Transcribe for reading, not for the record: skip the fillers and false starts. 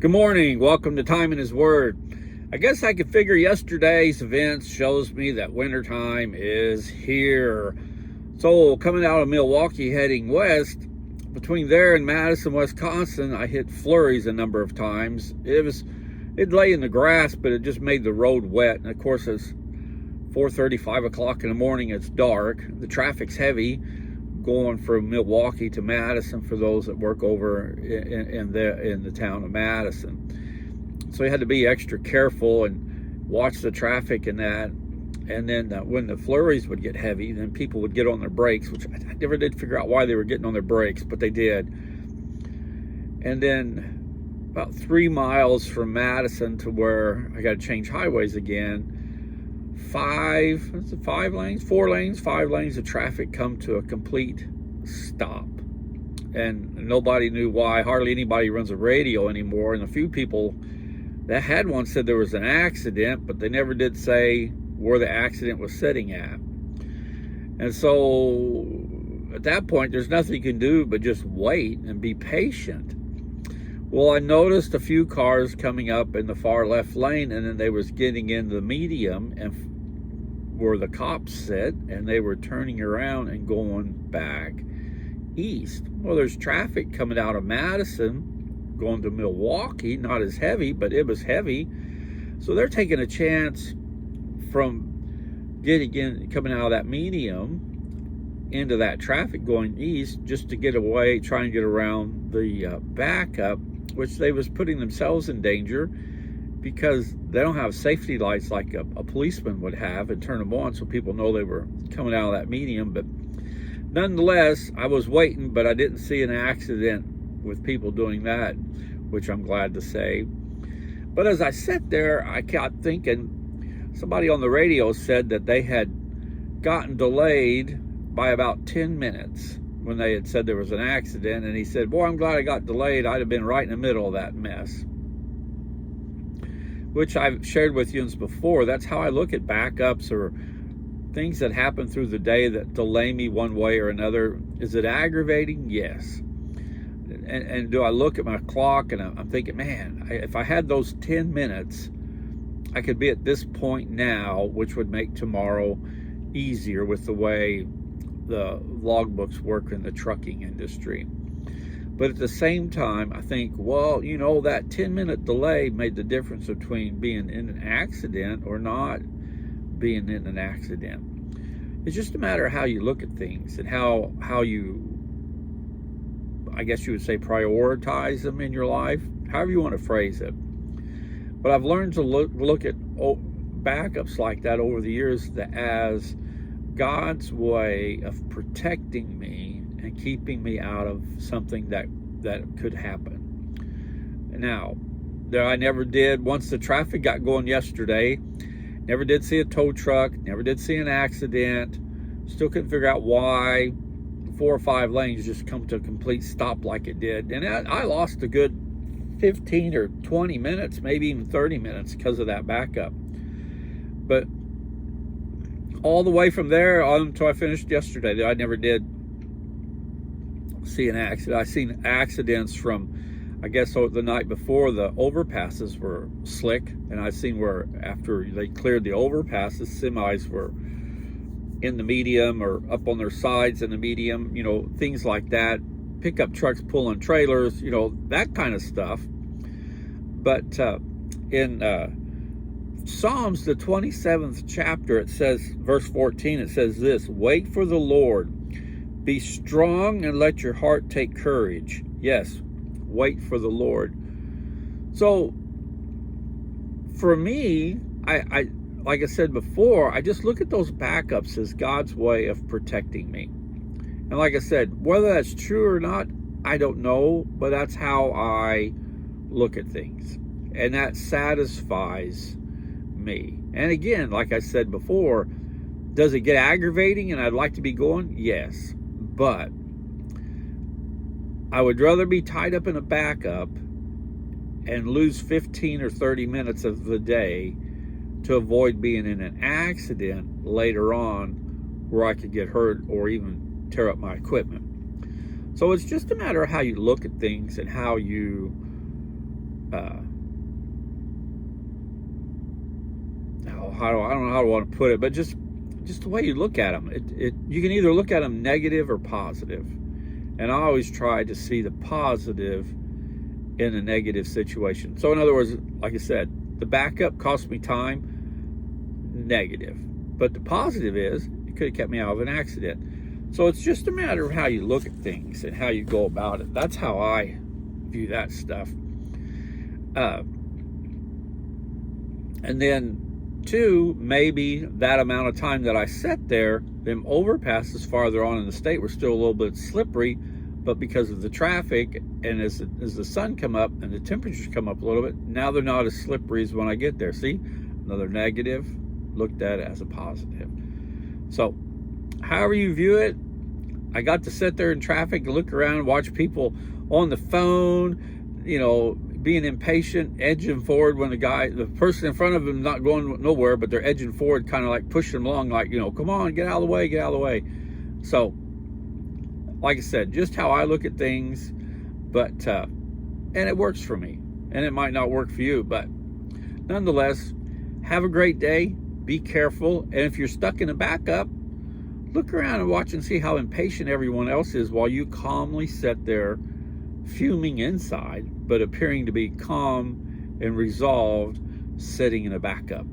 Good morning. Welcome to Time in His Word. I guess I could figure yesterday's events shows me that wintertime is here. So coming out of Milwaukee heading west, between there and Madison, Wisconsin, I hit flurries a number of times. It lay in the grass, but it just made the road wet. And of course, it's 4:30, 5 o'clock in the morning. It's dark. The traffic's heavy going from Milwaukee to Madison for those that work over in the town of Madison. So you had to be extra careful and watch the traffic and that. And then when the flurries would get heavy, then people would get on their brakes, which I never did figure out why they were getting on their brakes, but they did. And then about 3 miles from Madison to where I got to change highways again, 4 lanes, 5 lanes of traffic come to a complete stop. And nobody knew why. Hardly anybody runs a radio anymore. And a few people that had one said there was an accident, but they never did say where the accident was sitting at. And so at that point, there's nothing you can do but just wait and be patient. Well, I noticed a few cars coming up in the far left lane, and then they was getting in the medium and where the cops sit, and they were turning around and going back east. Well, there's traffic coming out of Madison going to Milwaukee, not as heavy, but it was heavy. So they're taking a chance from coming out of that medium into that traffic going east just to get away, try and get around the backup, which they was putting themselves in danger because they don't have safety lights like a policeman would have and turn them on so people know they were coming out of that medium. But nonetheless, I was waiting, but I didn't see an accident with people doing that, which I'm glad to say. But as I sat there, I kept thinking, somebody on the radio said that they had gotten delayed by about 10 minutes when they had said there was an accident. And he said, boy, I'm glad I got delayed. I'd have been right in the middle of that mess. Which I've shared with you before. That's how I look at backups or things that happen through the day that delay me one way or another. Is it aggravating? Yes. And do I look at my clock and I'm thinking, man, if I had those 10 minutes, I could be at this point now, which would make tomorrow easier with the way the logbooks work in the trucking industry. But at the same time, I think, well, you know, that 10-minute delay made the difference between being in an accident or not being in an accident. It's just a matter of how you look at things and how you, I guess you would say, prioritize them in your life, however you want to phrase it. But I've learned to look at backups like that over the years as God's way of protecting me and keeping me out of something that could happen. Now, I never did, once the traffic got going yesterday, never did see a tow truck, never did see an accident, still couldn't figure out why 4 or 5 lanes just come to a complete stop like it did. And I lost a good 15 or 20 minutes, maybe even 30 minutes because of that backup. But all the way from there until I finished yesterday, I never did see an accident. I seen accidents from, I guess, the night before the overpasses were slick, and I seen where after they cleared the overpasses, semis were in the medium or up on their sides in the medium, you know, things like that. Pickup trucks pulling trailers, you know, that kind of stuff. But in Psalms, the 27th chapter, it says, verse 14, it says this: wait for the Lord, be strong and let your heart take courage. Yes, wait for the Lord. So for me, I like I said before, I just look at those backups as God's way of protecting me. And like I said, whether that's true or not, I don't know, but that's how I look at things. And that satisfies me. And again, like I said before, does it get aggravating and I'd like to be going? Yes. But I would rather be tied up in a backup and lose 15 or 30 minutes of the day to avoid being in an accident later on where I could get hurt or even tear up my equipment. So it's just a matter of how you look at things and how you I don't know how I want to put it, but just the way you look at them. You can either look at them negative or positive. And I always try to see the positive in a negative situation. So in other words, like I said, the backup cost me time, negative. But the positive is it could have kept me out of an accident. So it's just a matter of how you look at things and how you go about it. That's how I view that stuff. And then two, maybe that amount of time that I sat there, them overpasses farther on in the state were still a little bit slippery, but because of the traffic and as the sun come up and the temperatures come up a little bit, now they're not as slippery as when I get there. See, another negative, looked at as a positive. So however you view it, I got to sit there in traffic, look around, watch people on the phone, you know, being impatient, edging forward when the person in front of them not going nowhere, but they're edging forward, kind of like pushing them along, like, you know, come on, get out of the way, get out of the way. So, like I said, just how I look at things, but, and it works for me, and it might not work for you, but nonetheless, have a great day, be careful, and if you're stuck in a backup, look around and watch and see how impatient everyone else is while you calmly sit there fuming inside, but appearing to be calm and resolved, sitting in a backup.